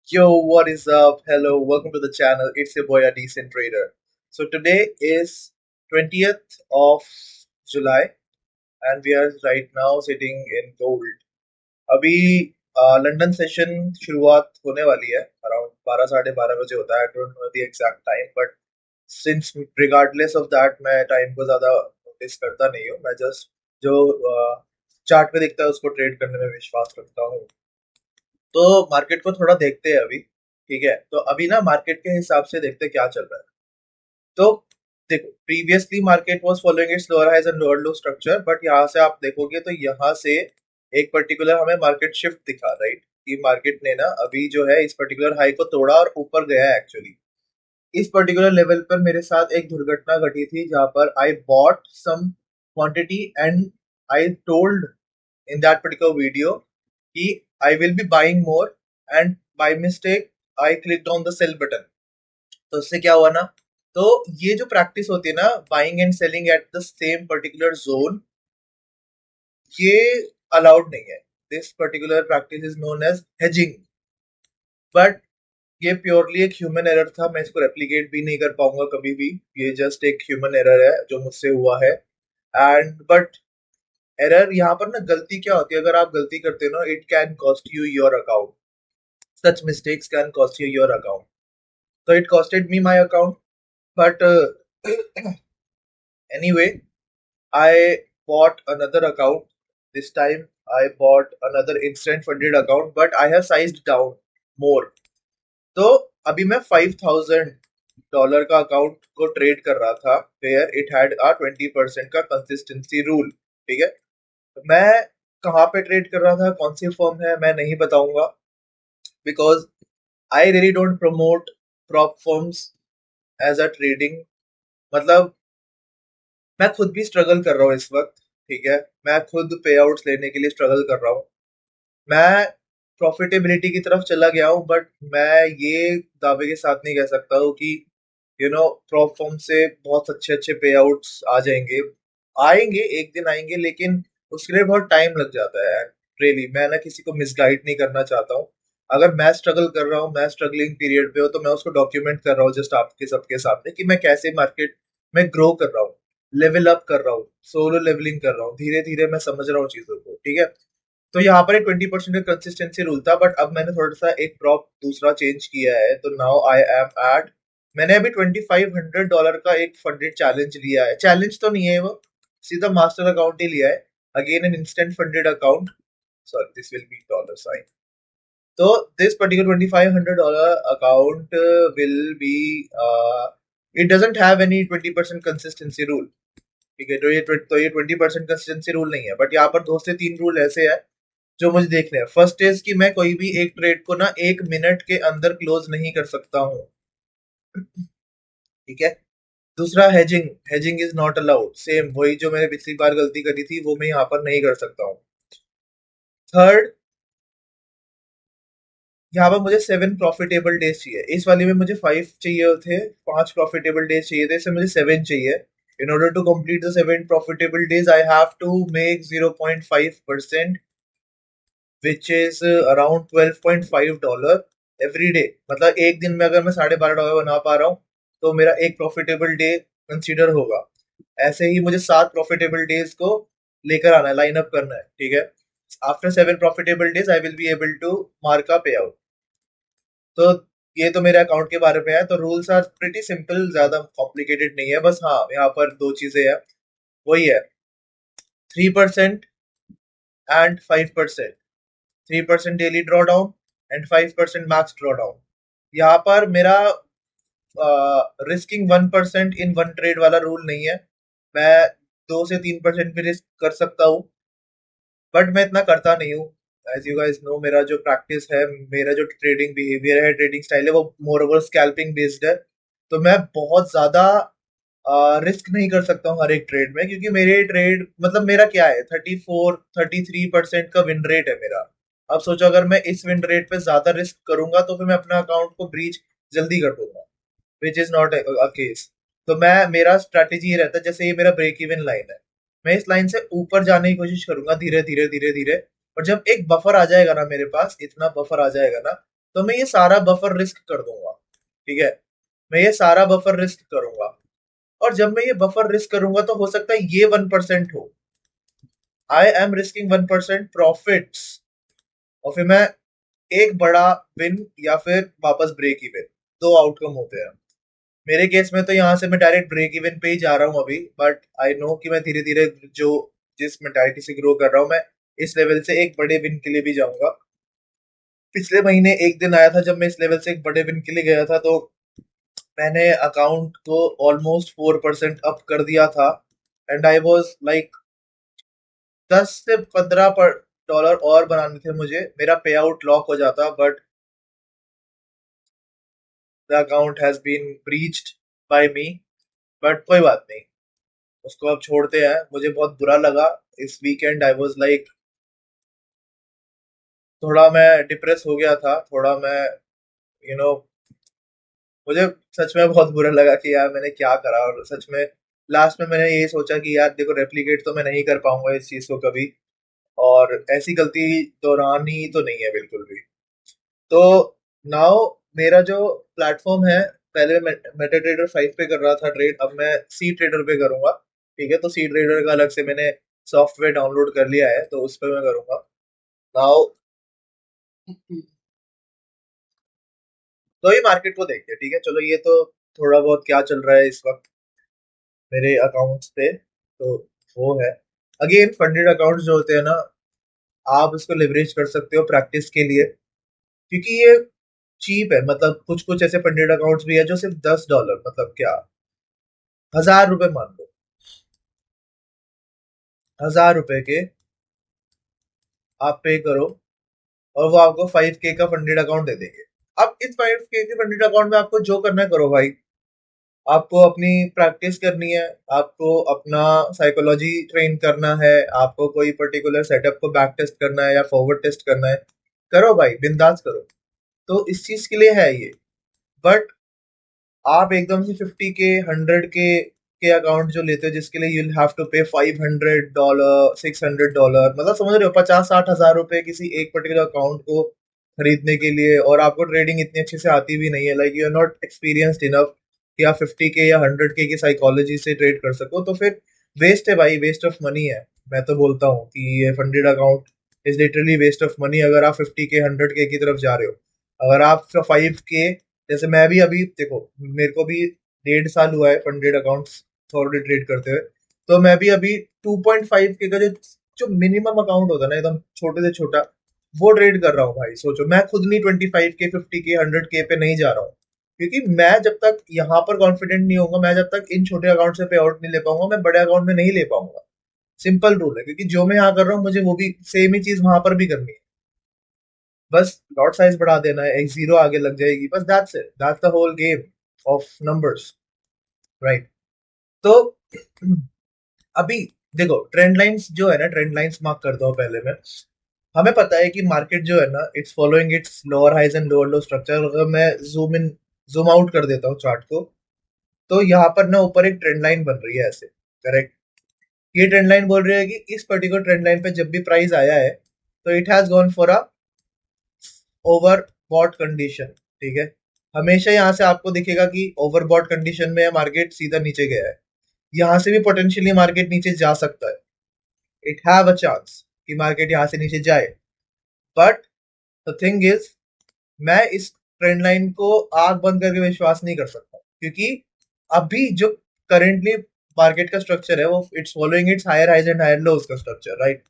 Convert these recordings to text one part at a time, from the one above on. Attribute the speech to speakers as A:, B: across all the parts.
A: Yo, what is up? Hello, welcome to the channel. It's your boy, a decent trader. So today is 20th of July, and we are right now sitting in gold. अभी London session शुरुआत होने वाली है around 12 साढ़े 12 बजे होता है. I don't know the exact time, but since regardless of that मैं टाइम को ज्यादा नोटिस करता नहीं हूँ. मैं जस्ट जो चार्ट पे दिखता है उसको ट्रेड करने में विश्वास रखता हूँ. तो मार्केट को थोड़ा देखते हैं अभी. ठीक है, तो अभी ना मार्केट के हिसाब से देखते हैं क्या चल रहा है. तो देखो, previously market was following its lower highs and lower low structure, but यहाँ से आप देखोगे तो यहाँ से एक पर्टिकुलर हमें मार्केट शिफ्ट दिखा, राइट, कि मार्केट ने ना अभी जो है इस पर्टिकुलर हाई को तोड़ा और ऊपर गया है एक्चुअली. इस पर्टिकुलर लेवल पर मेरे साथ एक दुर्घटना घटी थी जहां पर I bought some quantity and I told in that particular video कि I will be buying more, and by mistake I clicked on the sell button. तो इससे क्या हुआ ना, तो ये जो प्रैक्टिस होती है ना, buying and selling at the same particular zone, ये अलाउड नहीं है. This particular practice is known as hedging. But ये प्योरली एक ह्यूमन एरर था. मैं इसको रेप्लीकेट भी नहीं कर पाऊंगा कभी भी. ये जस्ट एक ह्यूमन एरर है जो मुझसे हुआ है. एंड बट एरर यहाँ पर ना, गलती क्या होती है, अगर आप गलती करते हो ना, it can cost you your account. Such mistakes can cost you your account. So it costed me my account, but anyway, I bought another account. This time I bought another instant funded account, but I have sized down more. तो अभी मैं $5,000 का account को trade कर रहा था, where it had अ 20% का consistency rule. ठीक है, मैं कहाँ पे ट्रेड कर रहा था, कौन सी फर्म है, मैं नहीं बताऊंगा, because I really don't promote prop firms as a trading. मतलब मैं खुद भी स्ट्रगल कर रहा हूँ इस वक्त. ठीक है, मैं खुद पे आउट्स लेने के लिए स्ट्रगल कर रहा हूँ. मैं प्रॉफिटेबिलिटी की तरफ चला गया हूँ, बट मैं ये दावे के साथ नहीं कह सकता हूँ कि प्रॉप फर्म से बहुत अच्छे अच्छे पे आउट्स आ जाएंगे. आएंगे, एक दिन आएंगे, लेकिन उसके लिए बहुत टाइम लग जाता है. रियली मैं ना किसी को मिसगाइड नहीं करना चाहता हूँ. अगर मैं स्ट्रगल कर रहा हूँ, मैं स्ट्रगलिंग पीरियड पे हूँ, तो मैं उसको डॉक्यूमेंट कर रहा हूँ जस्ट आपके सबके सामने कि मैं कैसे मार्केट में ग्रो कर रहा हूँ, लेवल अप कर रहा हूँ, सोलो लेवलिंग कर रहा हूँ, धीरे धीरे मैं समझ रहा हूँ चीजों को. ठीक है, तो यहाँ पर एक 20% का कंसिस्टेंसी रूल था, बट अब मैंने थोड़ा सा एक प्रॉप दूसरा चेंज किया है. तो नाउ आई एम एट, मैंने अभी $2,500 का एक फंडेड चैलेंज लिया है. चैलेंज तो नहीं है वो, सीधा मास्टर अकाउंट ही लिया है. Again an instant funded account. Sorry, this will be dollar sign. तो this particular $2,500 account will be, it doesn't have any 20% consistency rule. ठीक है, तो ये 20% कंसिस्टेंसी रूल नहीं है, बट यहाँ पर 2 से 3 रूल ऐसे है जो मुझे देखने हैं. फर्स्ट इज कि मैं कोई भी एक ट्रेड को ना 1 मिनट के अंदर क्लोज नहीं कर सकता हूँ. ठीक है. दूसरा, hedging. Hedging is not allowed. Same वही जो मैंने पिछली बार गलती करी थी, वो मैं यहाँ पर नहीं कर सकता हूँ. थर्ड, यहाँ पर मुझे 7 प्रॉफिटेबल डेज चाहिए. इस वाली में मुझे 5 चाहिए थे, 5 प्रॉफिटेबल डेज चाहिए थे, इससे मुझे 7 चाहिए. In order to complete the 7 profitable days, I have to make 0.5%, which is around $12.5 every day. मतलब एक दिन में अगर मैं $12.5 बना पा रहा हूँ, तो मेरा एक प्रॉफिटेबल डे कंसीडर होगा. ऐसे ही मुझे 7 प्रॉफिटेबल डेज को लेकर आना है, लाइन अप करना है. ठीक है, after 7 profitable days I will be able to mark a pay out. तो ये तो मेरे अकाउंट के बारे में है. तो रूल्स आर प्रिटी सिंपल, ज्यादा कॉम्प्लिकेटेड नहीं है. बस हाँ, यहाँ पर दो चीजें हैं. वही है, 3% and 5%. 3% daily draw down and 5% max draw down. यहाँ पर मेरा रिस्किंग 1% इन वन ट्रेड वाला रूल नहीं है. मैं 2 से 3% भी रिस्क कर सकता हूँ, बट मैं इतना करता नहीं हूँ. एज यू गाइस नो, मेरा जो प्रैक्टिस है, मेरा जो ट्रेडिंग बिहेवियर है, ट्रेडिंग स्टाइल है, वो मोर ओवर स्कैल्पिंग बेस्ड है. तो मैं बहुत ज्यादा रिस्क नहीं कर सकता हूँ हर एक ट्रेड में, क्योंकि मेरे ट्रेड, मतलब मेरा क्या है, 34-33% का विन रेट है मेरा. अब सोचो, अगर मैं इस विन रेट पे ज्यादा रिस्क करूंगा तो फिर मैं अपना अकाउंट को ब्रीच जल्दी कर दूंगा, which is not a case. तो मैं, मेरा स्ट्रेटेजी ये रहता है, जैसे ये मेरा ब्रेक इवन लाइन है, मैं इस लाइन से ऊपर जाने की कोशिश करूंगा धीरे धीरे धीरे धीरे. और जब एक बफर आ जाएगा ना मेरे पास, इतना बफर आ जाएगा ना, तो मैं ये सारा बफर रिस्क कर दूंगा, ठीक है। मैं ये सारा बफर रिस्क करूंगा, और जब मैं ये बफर रिस्क करूंगा तो हो सकता है ये 1% हो। आई एम रिस्किंग 1% प्रॉफिट्स, और फिर मैं एक बड़ा विन या फिर वापस ब्रेक इवन, दो आउटकम होते हैं। मेरे केस में तो यहाँ से मैं डायरेक्ट ब्रेक इवन पे ही जा रहा हूँ अभी, बट आई नो कि मैं धीरे धीरे जो जिस मेंटालिटी से ग्रो कर रहा हूँ, मैं इस लेवल से एक बड़े विन के लिए भी जाऊंगा। पिछले महीने एक दिन आया था जब मैं इस लेवल से एक बड़े विन के लिए गया था, तो मैंने अकाउंट को ऑलमोस्ट 4% अप कर दिया था, एंड आई वॉज लाइक 10 से 15 डॉलर और बनाने थे मुझे, मेरा पे आउट लॉक हो जाता, but the account has been breached by me. But कोई बात नहीं, उसको अब छोड़ते हैं। मुझे बहुत बुरा लगा इस वीकेंड, आई वाज लाइक थोड़ा मैं डिप्रेस हो गया था, थोड़ा मैं यू you नो know, मुझे सच में बहुत बुरा लगा कि यार मैंने क्या करा, और सच में लास्ट में मैंने ये सोचा कि यार देखो, रेप्लिकेट तो मैं नहीं कर पाऊंगा इस चीज को कभी, और ऐसी गलती दोहरानी तो नहीं है बिल्कुल भी। तो नाउ मेरा जो प्लेटफॉर्म है, पहले मैं मेटाट्रेडर 5 पे कर रहा था ट्रेड, अब मैं सी ट्रेडर पे करूंगा, ठीक है। तो सी ट्रेडर का अलग से मैंने सॉफ्टवेयर डाउनलोड कर लिया है, तो उस पे मैं करूंगा नाउ। तो ये मार्केट को देखते हैं, ठीक है। चलो, ये तो थोड़ा बहुत क्या चल रहा है इस वक्त मेरे अकाउंट्स पे, तो वो है। अगेन फंडेड अकाउंट्स जो होते हैं ना, आप इसको लिवरेज कर सकते हो प्रैक्टिस के लिए, क्योंकि ये चीप है। मतलब कुछ कुछ ऐसे फंडेड अकाउंट्स भी है जो सिर्फ $10, मतलब क्या, 1000 रुपए मान लो, 1000 रुपए के आप पे करो, और वो आपको 5K का फंडेड अकाउंट दे देंगे। अब इस 5K के फंडेड अकाउंट में आपको जो करना है करो भाई। आपको अपनी प्रैक्टिस करनी है, आपको अपना साइकोलॉजी ट्रेन करना है, आपको कोई पर्टिकुलर सेटअप को बैक टेस्ट करना है या फॉरवर्ड टेस्ट करना है, करो भाई, बिंदास करो। तो इस चीज के लिए है ये। बट आप एकदम से 50K 100K के अकाउंट जो लेते हो, जिसके लिए यूल हैव टू पे $500 $600, मतलब समझ रहे हो, 50-60 हजार रुपए किसी एक पर्टिकुलर अकाउंट को खरीदने के लिए, और आपको ट्रेडिंग इतनी अच्छे से आती भी नहीं है, like you are not experienced enough कि आप 50K या 100K की साइकोलॉजी से ट्रेड कर सको, तो फिर वेस्ट है भाई, वेस्ट ऑफ मनी है। मैं तो बोलता हूँ कि ये funded account is literally waste of money, अगर आप 50K 100K की तरफ जा रहे हो। अगर आप 5K, जैसे मैं भी अभी देखो, मेरे को भी 1.5 साल हुआ है फंडेड अकाउंट्स थोड़े ट्रेड करते हुए, तो मैं भी अभी 2.5K का जो जो मिनिमम अकाउंट होता है ना, एकदम छोटे से छोटा, वो ट्रेड कर रहा हूँ भाई। सोचो, मैं खुद नहीं 25K 50K 100K पे नहीं जा रहा हूँ, क्योंकि मैं जब तक यहाँ पर कॉन्फिडेंट नहीं होगा, मैं जब तक इन छोटे अकाउंट से पे आउट नहीं ले पाऊंगा, मैं बड़े अकाउंट में नहीं ले पाऊंगा। सिंपल रूल है, क्योंकि जो मैं यहाँ कर रहा हूँ मुझे वो भी सेम ही चीज वहां पर भी करनी है। बस लॉट साइज बढ़ा देना है, एक जीरो आगे लग जाएगी, बस that's it, that's the whole game of numbers, right. तो अभी देखो, ट्रेंड लाइंस जो है ना, ट्रेंड लाइंस मार्क करता हूँ पहले मैं। हमें पता है कि मार्केट जो है ना, it's following its lower highs and lower low structure. अगर मैं जूम आउट कर देता हूँ चार्ट को, तो यहाँ पर ना ऊपर एक ट्रेंड लाइन बन रही है ऐसे, करेक्ट। ये ट्रेंड लाइन बोल रही है कि इस पर्टिकुलर ट्रेंड लाइन पे जब भी प्राइस आया है, तो it has gone for a overbought condition, ठीक है। हमेशा यहाँ से आपको दिखेगा कि ओवरबॉट कंडीशन में मार्केट सीधा नीचे गया है। यहाँ से भी पोटेंशियली मार्केट नीचे जा सकता है, इट हैव अ चांस कि मार्केट यहाँ से नीचे जाए। बट द थिंग इज, मैं इस ट्रेंड लाइन को आंख बंद करके विश्वास नहीं कर सकता, क्योंकि अभी जो करेंटली मार्केट का स्ट्रक्चर है, वो it's following its higher highs and higher lows का स्ट्रक्चर, राइट।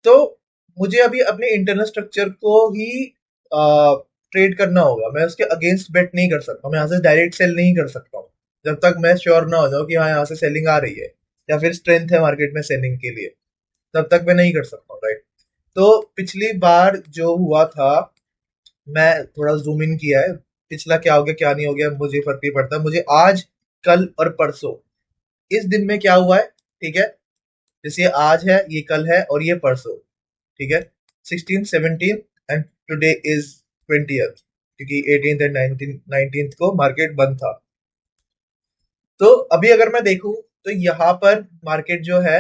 A: तो मुझे अभी अपने इंटरनल स्ट्रक्चर को ही ट्रेड करना होगा। मैं उसके अगेंस्ट बेट नहीं कर सकता, मैं यहाँ से डायरेक्ट सेल नहीं कर सकता हूँ जब तक मैं श्योर ना हो जाऊँ कि हाँ, यहाँ से सेलिंग आ रही है या फिर स्ट्रेंथ है मार्केट में सेलिंग के लिए, तब तक मैं नहीं कर सकता हूँ, राइट। तो पिछली बार जो हुआ था, मैं थोड़ा जूम इन किया है, पिछला क्या हो गया क्या नहीं हो गया मुझे फर्क नहीं पड़ता, मुझे आज, कल और परसों, इस दिन में क्या हुआ है, ठीक है। जैसे ये आज है, ये कल है, और ये परसों, ठीक है। 16 17 एंड टुडे इज 20th, क्योंकि 18th एंड 19th को मार्केट बंद था। तो अभी अगर मैं देखूं, तो यहाँ पर मार्केट जो है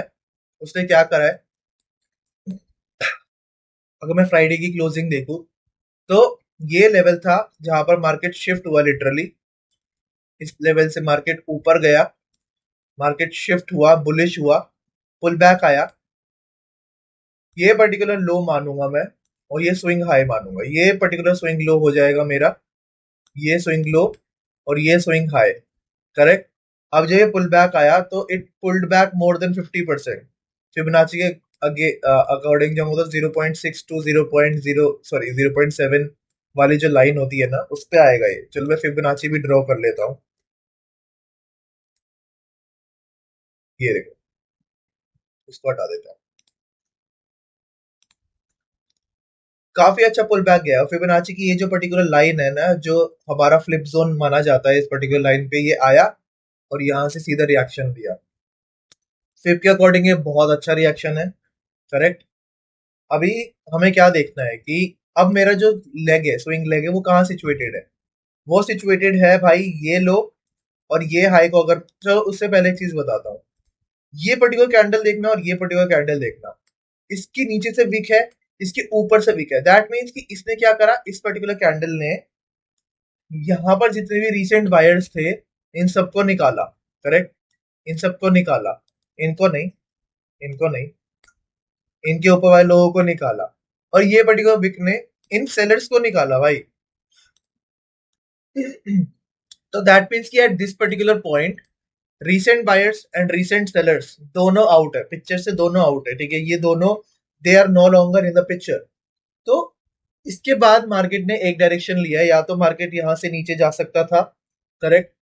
A: उसने क्या करा है, अगर मैं फ्राइडे की क्लोजिंग देखूं, तो ये लेवल था जहां पर मार्केट शिफ्ट हुआ लिटरली। इस लेवल से मार्केट ऊपर गया, मार्केट शिफ्ट हुआ, बुलिश हुआ, पुल बैक आया। ये पर्टिकुलर लो मानूंगा मैं, और ये स्विंग हाई मानूंगा। ये पर्टिकुलर स्विंग लो हो जाएगा मेरा, ये स्विंग लो और ये स्विंग हाई। करेक्ट। अब जब ये पुल बैक आया तो it pulled back more than 50%। Fibonacci के अकॉर्डिंग जाऊंगा तो 0.6 टू 0.0 सॉरी 0.7 वाली जो लाइन होती है ना, उस पे आएगा ये। चलो मैं फिबोनाची भी ड्रॉ कर लेता हूँ। ये देखो, इसको हटा देता हूँ। काफी अच्छा पुल बैक गया। फिबोनाची की ये जो पर्टिकुलर लाइन है ना, जो हमारा फ्लिप जोन माना जाता है, इस पर्टिकुलर लाइन पे ये आया और यहाँ से सीधा रिएक्शन दिया। फिब के अकॉर्डिंग ये बहुत अच्छा रिएक्शन है। करेक्ट। अभी हमें क्या देखना है कि अब मेरा जो लेग है, स्विंग लेग है, वो कहाँ सिचुएटेड है। वो सिचुएटेड है भाई ये लो और ये हाई को। अगर चलो उससे पहले एक चीज बताता हूँ, ये पर्टिकुलर कैंडल देखना और ये पर्टिकुलर कैंडल देखना। इसके नीचे से वीक है, इसके ऊपर से वीक है। दैट मीन्स कि इसने क्या करा, इस पर्टिकुलर कैंडल ने यहाँ पर जितने भी रिसेंट बायर्स थे इन सबको निकाला। करेक्ट। इन सबको निकाला, इनको नहीं, इनको नहीं, इनके ऊपर वाले लोगों को निकाला, और ये पर्टिकुलर विक ने इन सेलर्स को निकाला भाई। तो दैट मीन्स कि at this particular point recent buyers and recent sellers दोनों आउट है, पिक्चर से दोनों आउट है। ठीक है, ये दोनों they are no longer in the picture. तो इसके बाद मार्केट ने एक डायरेक्शन लिया है, या तो मार्केट यहाँ से नीचे जा सकता था। करेक्ट।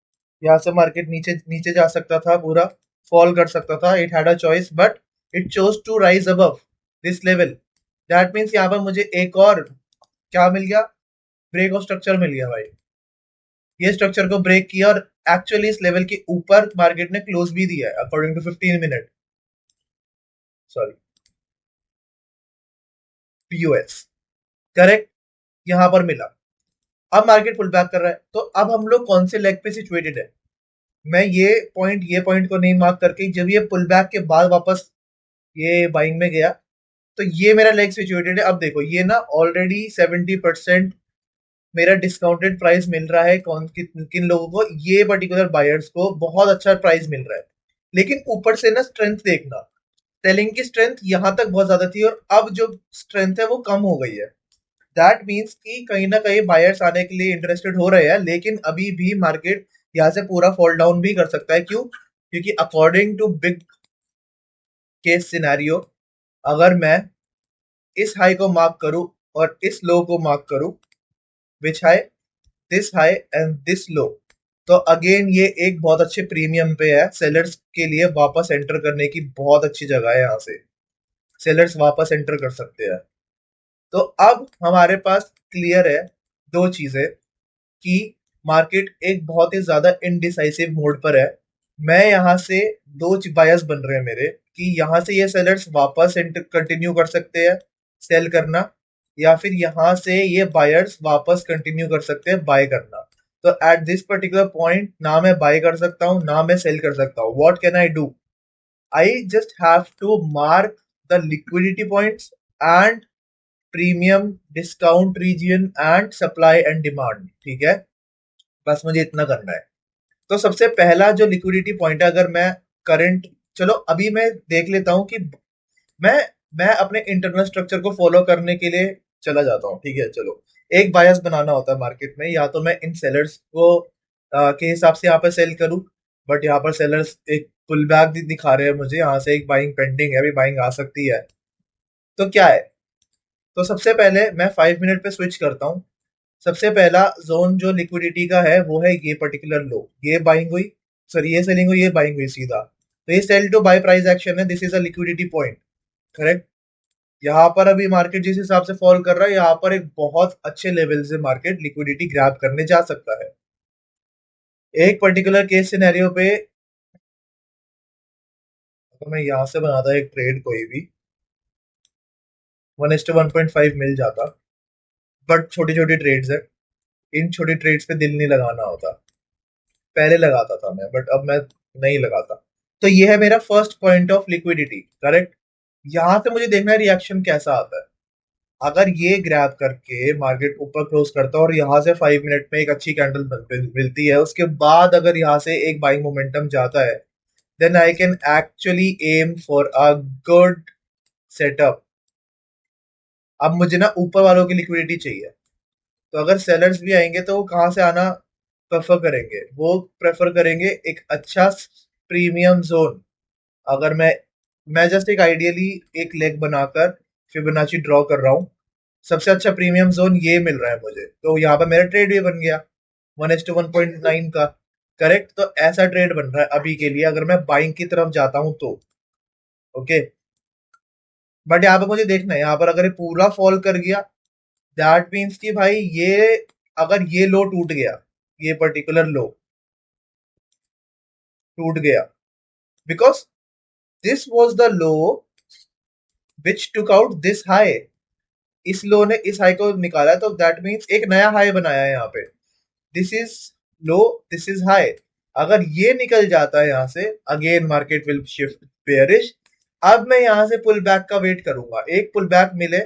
A: यहाँ से मार्केट नीचे नीचे जा सकता था, पूरा फॉल कर सकता था। It had a choice but it chose to rise above this level. That means यहाँ पर मुझे एक और क्या मिल गया, ब्रेक ऑफ स्ट्रक्चर मिल गया भाई। ये स्ट्रक्चर को ब्रेक किया और एक्चुअली इस लेवल के ऊपर मार्केट ने क्लोज भी दिया है according to 15 minute, sorry POS. Correct. यहाँ पर मिला। अब मार्केट पुल बैक कर रहा है, तो अब हम लोग कौन से लेग पे सिचुएटेड है। मैं ये पॉइंट को नहीं मार्क करके, जब ये पुल बैक के बाद वापस ये बाइंग में गया, तो ये मेरा लेग सिचुएटेड है। अब देखो ये ना ऑलरेडी 70% मेरा डिस्काउंटेड प्राइस मिल रहा है। कौन किन किन लोगों को, ये पर्टिकुलर बायर्स को बहुत अच्छा प्राइस मिल रहा है। लेकिन ऊपर से ना स्ट्रेंथ देखना, सेलिंग की स्ट्रेंथ यहाँ तक बहुत ज्यादा थी और अब जो स्ट्रेंथ है वो कम हो गई है। दैट मीन्स कि कहीं ना कहीं बायर्स आने के लिए इंटरेस्टेड हो रहे हैं, लेकिन अभी भी मार्केट यहाँ से पूरा फॉल डाउन भी कर सकता है। क्यों? क्योंकि according to big case scenario, अगर मैं इस हाई को मार्क करूं और इस लो को मार्क करूं, which high, this high and this low, तो अगेन ये एक बहुत अच्छे प्रीमियम पे है। सेलर्स के लिए वापस एंटर करने की बहुत अच्छी जगह है, यहाँ से सेलर्स वापस एंटर कर सकते हैं। तो अब हमारे पास क्लियर है दो चीजें, कि मार्केट एक बहुत ही ज्यादा इनडिसाइसिव मोड पर है। मैं यहाँ से दो बायस बन रहे हैं मेरे, कि यहाँ से ये सेलर्स वापस कंटिन्यू कर सकते हैं सेल करना, या फिर यहाँ से ये बायर्स वापस कंटिन्यू कर सकते हैं बाय करना। तो एट दिस पर्टिकुलर पॉइंट ना मैं बाय कर सकता हूँ ना मैं सेल कर सकता हूँ। What can I do? I just have to mark the liquidity points and premium discount region and supply and demand. ठीक है, बस मुझे इतना करना है। तो सबसे पहला जो लिक्विडिटी पॉइंट है, अगर मैं करंट, चलो अभी मैं देख लेता हूँ कि मैं मैं अपने इंटरनल स्ट्रक्चर को फॉलो करने के लिए चला जाता हूँ। ठीक है, चलो एक बायस बनाना होता है मार्केट में, या तो मैं इन सेलर्स को के हिसाब से यहाँ पर सेल करूँ। बट यहाँ पर सेलर्स एक पुल बैक दिखा रहे हैं मुझे, यहाँ से एक बाइंग पेंडिंग है, अभी बाइंग आ सकती है। तो क्या है, तो सबसे पहले मैं 5 मिनट पे स्विच करता हूँ। सबसे पहला जोन जो लिक्विडिटी का है वो है ये पर्टिकुलर लो। ये बाइंग हुई, सॉरी ये सेलिंग हुई, ये बाइंग हुई सीधा, तो ये sell to buy price action है। This is a liquidity point. Correct. यहाँ पर अभी मार्केट जिस हिसाब से फॉल कर रहा है, यहाँ पर एक बहुत अच्छे लेवल से मार्केट लिक्विडिटी ग्रैब करने जा सकता है। एक पर्टिकुलर केस सिनेरियो पे तो मैं यहाँ से बनाता एक ट्रेड कोई भी 1:1.5 मिल जाता। बट छोटी छोटी ट्रेड्स है, इन छोटी ट्रेड्स पे दिल नहीं लगाना होता। पहले लगाता था मैं, बट अब मैं नहीं लगाता। तो ये है मेरा first point of liquidity. Correct. यहां से मुझे देखना है रिएक्शन कैसा आता है। अगर ये ग्रैब करके मार्केट ऊपर क्लोज करता है और यहाँ से 5 मिनट में एक अच्छी कैंडल मिलती है, उसके बाद अगर यहाँ से एक बाइंग मोमेंटम जाता है, then I can actually aim for a good setup. अब मुझे ना ऊपर वालों की लिक्विडिटी चाहिए। तो अगर सेलर्स भी आएंगे तो वो कहाँ से आना प्रेफर करेंगे? वो प्रेफर करेंगे एक अच्छा प्रीमियम जोन। अगर मैं जस्ट एक आइडियली एक लेग बनाकर फिबोनाची ड्रॉ कर रहा हूँ, सबसे अच्छा प्रीमियम जोन ये मिल रहा है मुझे, तो यहाँ पे मेरा ट्रेड भी बन गया 1:1.9 का। करेक्ट, तो ऐसा ट्रेड बन रहा है अभी के लिए अगर मैं बाइंग की तरफ जाता हूँ तो। ओके, बट यहाँ पे मुझे देखना है, यहाँ पर अगर ये पूरा फॉल कर गया, दैट मीन्स कि भाई ये, अगर ये लो टूट गया, ये पर्टिकुलर लो टूट गया, because this was the low which took out this high. इस लो ने इस हाई को निकाला, तो दैट मीन्स एक नया हाई बनाया है यहाँ पे। This is low, this is high. अगर ये निकल जाता है यहाँ से, again market will shift bearish. अब मैं यहाँ से पुल बैक का वेट करूंगा, एक पुल बैक मिले,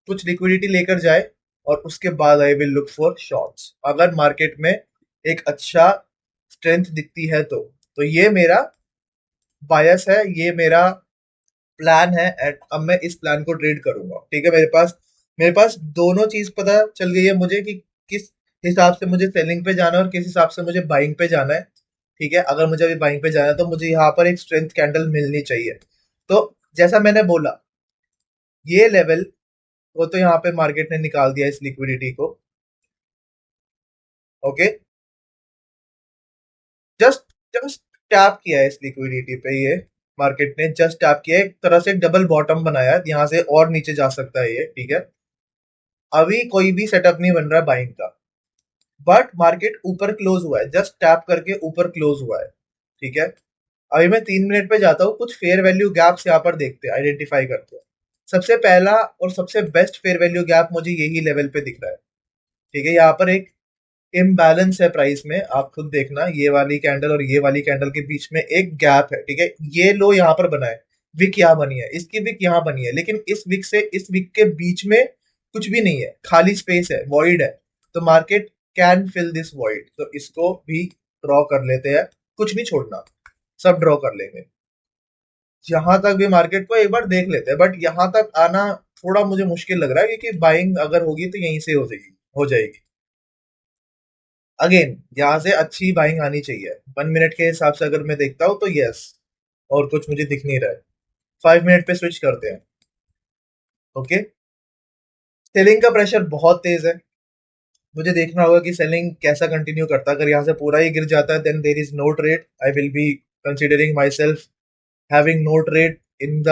A: कुछ लिक्विडिटी लेकर जाए, और उसके बाद I will look for shorts. अगर मार्केट में एक अच्छा स्ट्रेंथ दिखती है तो ये मेरा बायस है, ये मेरा प्लान है, एंड अब मैं इस प्लान को ट्रेड करूंगा। ठीक है, मेरे पास दोनों चीज पता चल गई है मुझे कि किस हिसाब से मुझे सेलिंग पे जाना है और किस हिसाब से मुझे बाइंग पे जाना है। ठीक है, अगर मुझे अभी बाइंग पे जाना है तो मुझे यहाँ पर एक स्ट्रेंथ कैंडल मिलनी चाहिए। तो जैसा मैंने बोला, ये लेवल वो तो यहाँ पे मार्केट ने निकाल दिया इस लिक्विडिटी को। ओके, जस्ट जस्ट टैप किया है इस लिक्विडिटी पे, ये मार्केट ने जस्ट टैप किया है, एक तरह से डबल बॉटम बनाया है, यहाँ से और नीचे जा सकता है ये। ठीक है, अभी कोई भी सेटअप नहीं बन रहा है बाइंग का, बट मार्केट ऊपर क्लोज हुआ है, जस्ट टैप करके ऊपर क्लोज हुआ है। ठीक है, अभी मैं 3 मिनट पे जाता हूँ, कुछ फेयर वैल्यू गैप्स यहाँ पर देखते हैं, आइडेंटिफाई करते हैं। सबसे पहला और सबसे बेस्ट फेयर वैल्यू गैप मुझे यही लेवल पे दिख रहा है। ठीक है, यहाँ पर एक इम्बैलेंस है प्राइस में, आप खुद देखना, ये वाली कैंडल और ये वाली कैंडल के बीच में एक गैप है। ठीक है, ये लो यहाँ पर बना है, विक यहाँ बनी है, इसकी विक यहाँ बनी है, लेकिन इस विक से इस विक के बीच में कुछ भी नहीं है, खाली स्पेस है, वॉइड है। तो market can fill this void, तो इसको भी ड्रॉ कर लेते हैं, कुछ नहीं छोड़ना, सब ड्रॉ कर लेंगे। यहाँ तक भी मार्केट को एक बार देख लेते हैं, बट यहाँ तक आना थोड़ा मुझे मुश्किल लग रहा है, क्योंकि बाइंग अगर होगी तो यहीं से हो जाएगी। अगेन यहाँ से अच्छी बाइंग आनी चाहिए। 1 मिनट के हिसाब से अगर मैं देखता हूँ तो यस, और कुछ मुझे दिख नहीं रहा है। 5 मिनट पे स्विच करते हैं। ओके, सेलिंग का प्रेशर बहुत तेज है, मुझे देखना होगा कि सेलिंग कैसा कंटिन्यू करता है। अगर यहाँ से पूरा ही गिर जाता है, then there is no trade, I will be considering myself having no trade in the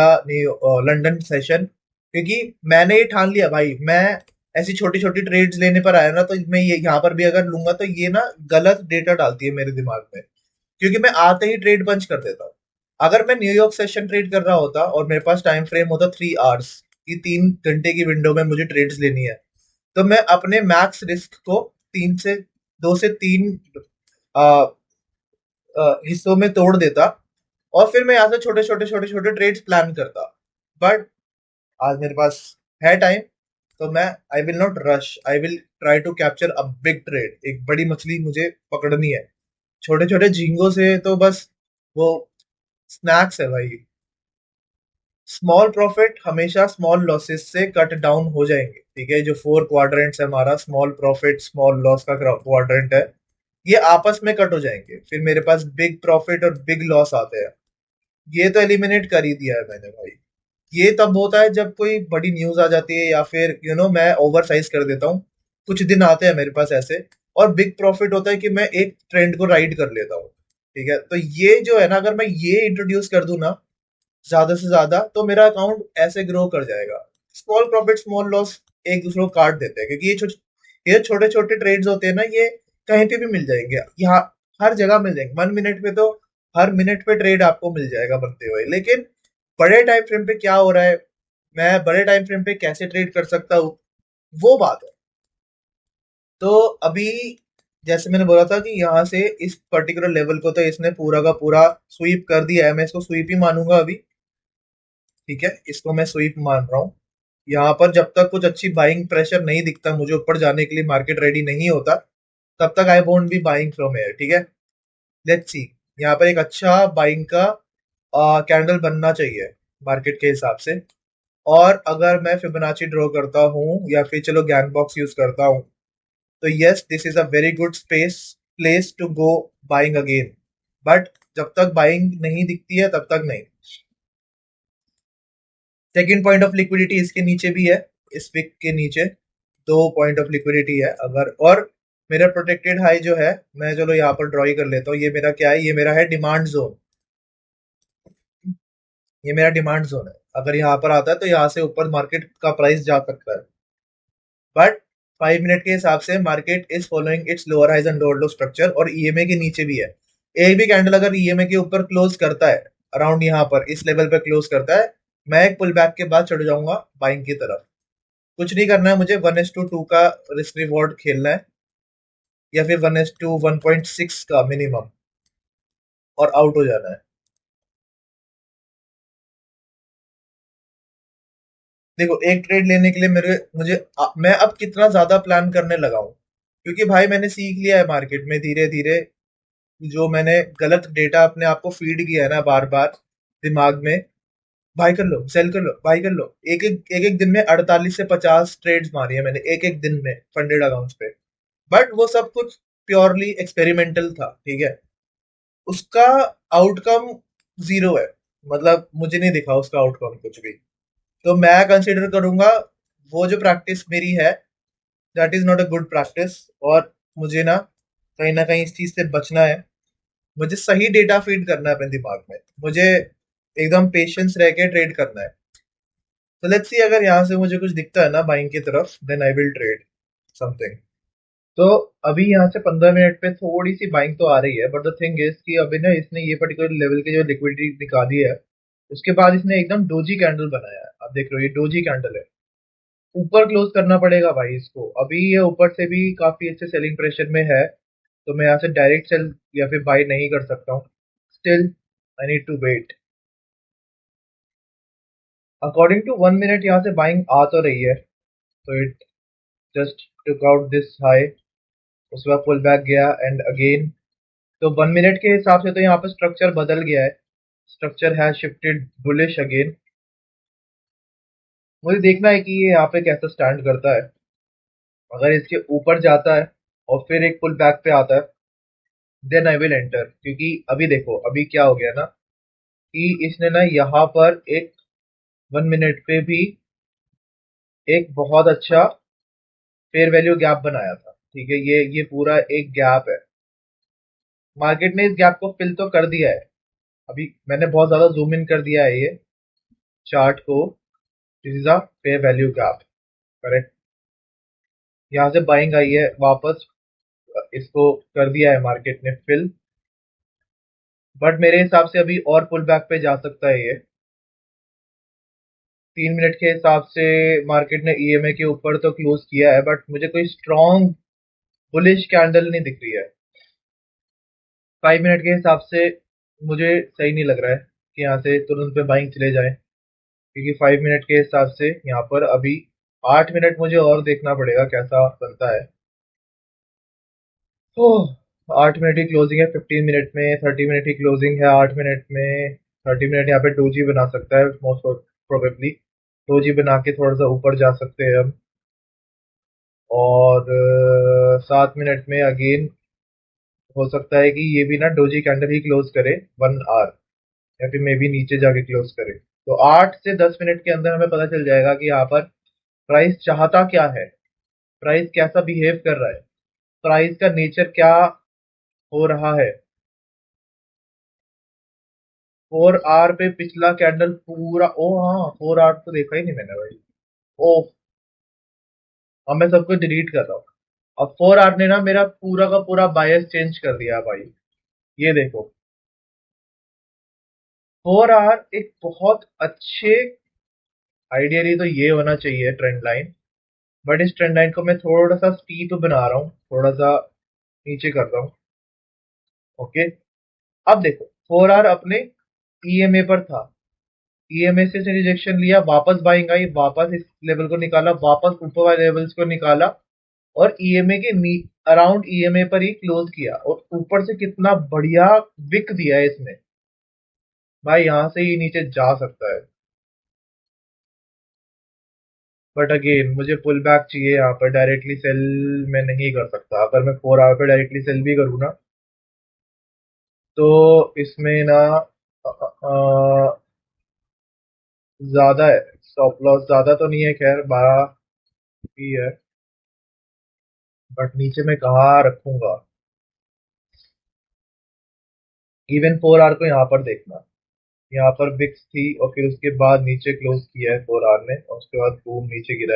A: London session. क्योंकि मैंने ये ठान लिया भाई, मैं ऐसी छोटी छोटी ट्रेड्स लेने पर आया ना, तो मैं ये यहाँ पर भी अगर लूंगा तो ये ना गलत डेटा डालती है मेरे दिमाग में, क्योंकि मैं आते ही ट्रेड बंच कर देता हूँ। अगर मैं न्यूयॉर्क सेशन ट्रेड कर रहा होता और मेरे पास टाइम फ्रेम होता 3 आवर्स की, 3 घंटे की विंडो में मुझे ट्रेड्स लेनी है, तो मैं अपने मैक्स रिस्क को 2 से 3 हिस्सों में तोड़ देता, और फिर मैं यहाँ से छोटे ट्रेड्स प्लान करता। बट आज मेरे पास है टाइम, तो मैं, I will not rush, I will try to capture a big trade, एक बड़ी मछली मुझे पकड़नी है। छोटे छोटे झींगों से तो बस वो स्नैक्स है भाई। स्मॉल प्रॉफिट हमेशा स्मॉल लॉसेस से कट डाउन हो जाएंगे। ठीक है, जो 4 क्वाड्रेंट्स है हमारा, स्मॉल प्रॉफिट स्मॉल लॉस का क्वाड्रेंट है, ये आपस में कट हो जाएंगे, फिर मेरे पास बिग प्रॉफिट और बिग लॉस आते हैं। ये तो एलिमिनेट कर ही दिया है मैंने भाई। ये तब होता है जब कोई बड़ी न्यूज आ जाती है, या फिर मैं ओवर साइज कर देता हूँ, कुछ दिन आते हैं मेरे पास ऐसे। और बिग प्रॉफिट होता है कि मैं एक ट्रेंड को राइड कर लेता हूँ। ठीक है, तो ये जो है ना, अगर मैं ये इंट्रोड्यूस कर दूं ना ज्यादा से ज्यादा, तो मेरा अकाउंट ऐसे ग्रो कर जाएगा। स्मॉल प्रॉफिट स्मॉल लॉस एक दूसरे को काट देते हैं, क्योंकि ये छोटे छोटे ट्रेड्स होते हैं ना, ये कहीं पे भी मिल जाएंगे, यहाँ हर जगह मिल जाएंगे। 1 मिनट पे तो हर मिनट पे ट्रेड आपको मिल जाएगा बनते हुए, लेकिन बड़े टाइम फ्रेम पे क्या हो रहा है, मैं बड़े टाइम फ्रेम पे कैसे ट्रेड कर सकता हूँ, वो बात है। तो अभी जैसे मैंने बोला था कि यहाँ से इस पर्टिकुलर लेवल को तो इसने पूरा का पूरा स्वीप कर दिया है, मैं इसको स्वीप ही मानूंगा अभी। ठीक है, इसको मैं स्वीप मान रहा हूँ। यहाँ पर जब तक कुछ अच्छी बाइंग प्रेशर नहीं दिखता मुझे ऊपर जाने के लिए, मार्केट रेडी नहीं होता, तब तक I won't be buying from here. ठीक है, लेट्स सी। यहाँ पर एक अच्छा बाइंग का कैंडल बनना चाहिए मार्केट के हिसाब से। और अगर मैं फिबोनाची ड्रॉ करता हूँ या फिर चलो गैन बॉक्स यूज करता हूँ, तो yes this is a very good place to go buying again. But जब तक बाइंग नहीं दिखती है तब तक नहीं। सेकेंड पॉइंट ऑफ लिक्विडिटी इसके नीचे भी है, इस विक के नीचे दो पॉइंट ऑफ लिक्विडिटी है। अगर और मेरा प्रोटेक्टेड हाई जो है, मैं चलो यहाँ पर ड्रॉ कर लेता हूँ। ये मेरा क्या है, ये मेरा है डिमांड जोन। ये मेरा डिमांड जोन है, अगर यहाँ पर आता है तो यहाँ से ऊपर मार्केट का प्राइस जा सकता है। बट 5 मिनट के हिसाब से market is following its lower highs and lower low structure, और ईएमए के नीचे भी है। एक भी कैंडल अगर ईएमए के ऊपर क्लोज करता है, अराउंड यहाँ पर इस लेवल पे क्लोज करता है, मैं एक पुल बैक के बाद चढ़ जाऊंगा बाइंग की तरफ। कुछ नहीं करना है मुझे, 1:2 का रिस्क रिवॉर्ड खेलना है, या फिर 1:1.6 का मिनिमम, और आउट हो जाना है। देखो एक ट्रेड लेने के लिए मैं अब कितना ज्यादा प्लान करने लगा हूँ, क्योंकि भाई मैंने सीख लिया है मार्केट में धीरे धीरे। जो मैंने गलत डेटा अपने आप को फीड किया है ना बार बार दिमाग में, बाय कर लो सेल कर लो बाय कर लो, एक एक दिन में 48 से 50 ट्रेड्स मारी है मैंने एक एक दिन में फंडेड अकाउंट्स पे। बट वो सब कुछ प्योरली एक्सपेरिमेंटल था, ठीक है। उसका आउटकम जीरो है, मतलब मुझे नहीं दिखा उसका आउटकम कुछ भी। तो मैं कंसिडर करूंगा वो जो प्रैक्टिस मेरी है, that is not a good practice. और मुझे ना कहीं इस चीज से बचना है। मुझे सही डेटा फीड करना है अपने दिमाग में, मुझे एकदम पेशेंस रह के ट्रेड करना है। तो लेट्स सी, अगर यहाँ से मुझे कुछ दिखता है ना बाइंग की तरफ, then I will trade something. तो अभी यहाँ से 15 मिनट पे थोड़ी सी बाइंग तो आ रही है, बट द थिंग इज कि अभी ना इसने ये पर्टिकुलर लेवल की जो लिक्विडिटी निकाली है, उसके बाद इसने एकदम डोजी कैंडल बनाया है। आप देख रहे हो ये डोजी कैंडल है। ऊपर क्लोज करना पड़ेगा भाई इसको। अभी ये ऊपर से भी काफी अच्छे सेलिंग प्रेशर में है, तो मैं यहाँ से डायरेक्ट सेल या फिर बाई नहीं कर सकता हूँ। Still I need to wait. According to 1 minute यहाँ से बाइंग आ तो रही है, तो it just took out this high, उसके बाद पुल बैक गया एंड अगेन। तो 1 मिनट के हिसाब से तो यहाँ पे स्ट्रक्चर बदल गया है, structure has shifted bullish again. मुझे देखना है कि ये यहाँ पे कैसा स्टैंड करता है। अगर इसके ऊपर जाता है और फिर एक पुल बैक पे आता है, देन आई विल एंटर। क्योंकि अभी देखो अभी क्या हो गया ना, कि इसने ना यहाँ पर एक 1 मिनट पे भी एक बहुत अच्छा फेयर वैल्यू गैप बनाया था। ठीक है, ये पूरा एक गैप है। मार्केट ने इस गैप को फिल तो कर दिया है। अभी मैंने बहुत ज्यादा जूम इन कर दिया है ये चार्ट को। This is a fair value gap, correct. यहाँ से बाइंग आई है वापस, इसको कर दिया है मार्केट ने फिल। बट मेरे हिसाब से अभी और पुल बैक पे जा सकता है ये। 3 मिनट के हिसाब से मार्केट ने ईएमए के ऊपर तो क्लोज किया है, बट मुझे कोई स्ट्रॉन्ग बुलिश कैंडल नहीं दिख रही है। 5 मिनट के हिसाब से मुझे सही नहीं लग रहा है कि यहाँ से तुरंत पे बाइंग चले जाए, क्योंकि 5 मिनट के हिसाब से यहाँ पर अभी 8 मिनट मुझे और देखना पड़ेगा कैसा बनता है। तो 8 मिनट की क्लोजिंग है, 15 मिनट में 30 मिनट की क्लोजिंग है, 8 मिनट में 30 मिनट यहाँ पे डोजी बना सकता है मोस्ट प्रोबेबली। डोजी बना के थोड़ा सा ऊपर जा सकते हैं हम। और 7 मिनट में अगेन हो सकता है कि ये भी ना डोजी कैंडल ही क्लोज करे 1 आवर, या फिर मे भी नीचे जाके क्लोज करे। तो 8 से 10 मिनट के अंदर हमें पता चल जाएगा कि यहाँ पर प्राइस चाहता क्या है, प्राइस कैसा बिहेव कर रहा है, प्राइस का नेचर क्या हो रहा है। 4 आवर पे पिछला कैंडल पूरा, ओ हाँ 4 आवर तो देखा ही नहीं मैंने भाई। ओ, अब मैं सब कुछ डिलीट कर रहा हूँ। अब 4 आवर ने ना मेरा पूरा का पूरा बायस चेंज कर दिया भाई। ये देखो 4 आवर एक बहुत अच्छे, आइडियली तो ये होना चाहिए ट्रेंड लाइन, बट इस ट्रेंड लाइन को मैं थोड़ा सा स्टीप बना रहा हूँ, थोड़ा सा नीचे कर रहा हूँ। ओके, अब देखो 4 आवर अपने ईएमए पर था, ईएमए से रिजेक्शन लिया, वापस बाइंग आई, वापस इस लेवल को निकाला, वापस ऊपर वाले लेवल्स को निकाला, और ईएमए के अराउंड ईएमए पर ही क्लोज किया, और ऊपर से कितना बढ़िया विक दिया है इसने। भाई यहाँ से ही नीचे जा सकता है, बट अगेन मुझे पुल बैक चाहिए। यहाँ पर डायरेक्टली सेल मैं नहीं कर सकता। अगर मैं 4 आवर पे डायरेक्टली सेल भी करूँ ना, तो इसमें ना ज्यादा है, स्टॉप लॉस ज्यादा तो नहीं है, खैर 12 ही है, बट नीचे मैं कहाँ रखूंगा। इवन 4 आवर को यहाँ पर देखना, यहाँ पर बिक्स थी और फिर उसके बाद नीचे क्लोज किया है 4 आवर ने, और उसके बाद बूम नीचे गिरा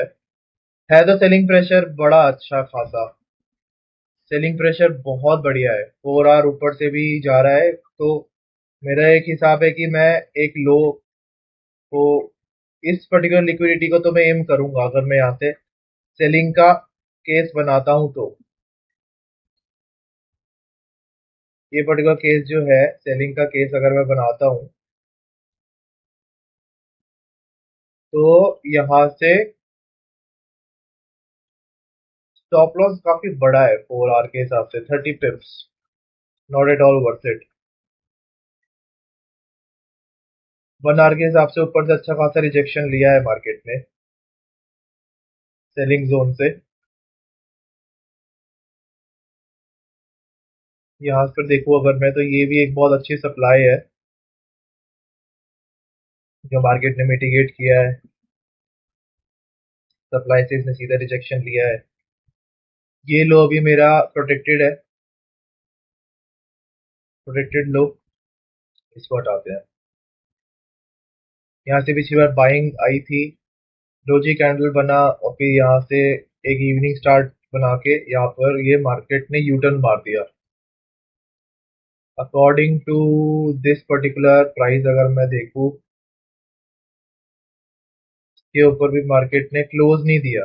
A: है तो सेलिंग प्रेशर बड़ा अच्छा खासा, सेलिंग प्रेशर बहुत बढ़िया है। 4 आवर ऊपर से भी जा रहा है, तो मेरा एक हिसाब है कि मैं एक लो को, इस पर्टिकुलर लिक्विडिटी को तो मैं एम करूंगा, अगर मैं यहाँ से सेलिंग का केस बनाता हूँ तो। ये पर्टिकुलर केस जो है, सेलिंग का केस अगर मैं बनाता हूँ, तो यहाँ से स्टॉप लॉस काफी बड़ा है 4 आवर के हिसाब से, 30 pips, not at all worth it. 1 hour के हिसाब से ऊपर से अच्छा खासा रिजेक्शन लिया है मार्केट ने सेलिंग जोन से। यहाँ पर देखो अगर मैं, तो ये भी एक बहुत अच्छी सप्लाई है जो मार्केट ने मिटिगेट किया है। सप्लाई से इसने सीधा रिजेक्शन लिया है। ये लो अभी मेरा प्रोटेक्टेड है, प्रोटेक्टेड लो, इसको हटाते हैं। यहाँ से पिछली बार बाइंग आई थी, डोजी कैंडल बना, और फिर यहाँ से एक इवनिंग स्टार्ट बना के यहाँ पर ये मार्केट ने यू टर्न मार दिया। According to this particular price अगर मैं देखूँ, के ऊपर भी मार्केट ने क्लोज नहीं दिया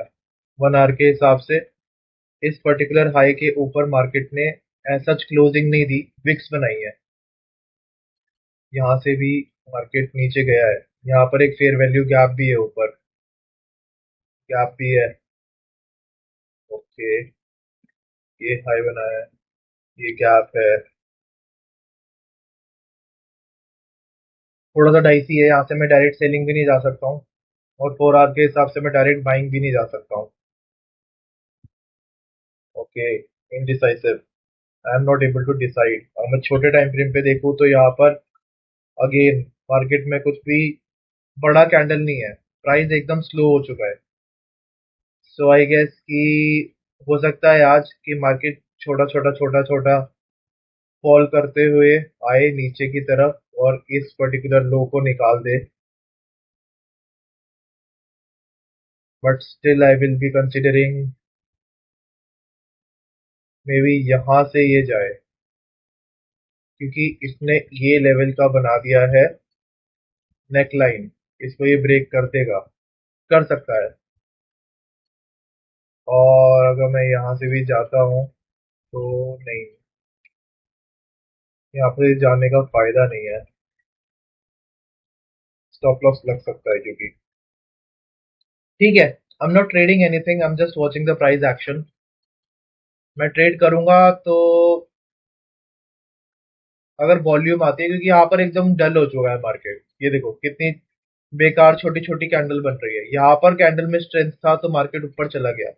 A: 1 आवर के हिसाब से। इस पर्टिकुलर हाई के ऊपर मार्केट ने सच क्लोजिंग नहीं दी, विक्स बनाई है। यहाँ से भी मार्केट नीचे गया है, यहाँ पर एक फेयर वैल्यू गैप भी है, ऊपर गैप भी है। ओके, ये हाई बना है, ये गैप है, थोड़ा सा डाइसी है। यहाँ से मैं डायरेक्ट सेलिंग भी नहीं जा सकता हूँ, और 4 आवर के हिसाब से मैं डायरेक्ट बाइंग भी नहीं जा सकता हूँ। Okay, indecisive, I am not able to decide. अगर मैं छोटे टाइम फ्रेम पे देखूँ तो यहाँ पर अगेन मार्केट में कुछ भी बड़ा कैंडल नहीं है, प्राइस एकदम स्लो हो चुका है। सो आई गेस कि हो सकता है आज की मार्केट छोटा छोटा छोटा छोटा फॉल करते हुए आए नीचे की तरफ, और इस पर्टिकुलर लो को निकाल दे, but still I will be considering maybe यहाँ से ये जाए, क्योंकि इसने ये लेवल का बना दिया है नेक लाइन, इसको ये ब्रेक कर देगा, कर सकता है। और अगर मैं यहाँ से भी जाता हूँ तो नहीं, यहाँ पे जाने का फायदा नहीं है, स्टॉप लॉस लग सकता है क्योंकि, ठीक है, आई am not trading anything, I am just watching the price action. मैं ट्रेड करूंगा तो अगर वॉल्यूम आती है, क्योंकि यहाँ पर एकदम डल हो चुका है मार्केट, ये देखो कितनी बेकार छोटी छोटी कैंडल बन रही है। यहाँ पर कैंडल में स्ट्रेंथ था तो मार्केट ऊपर चला गया,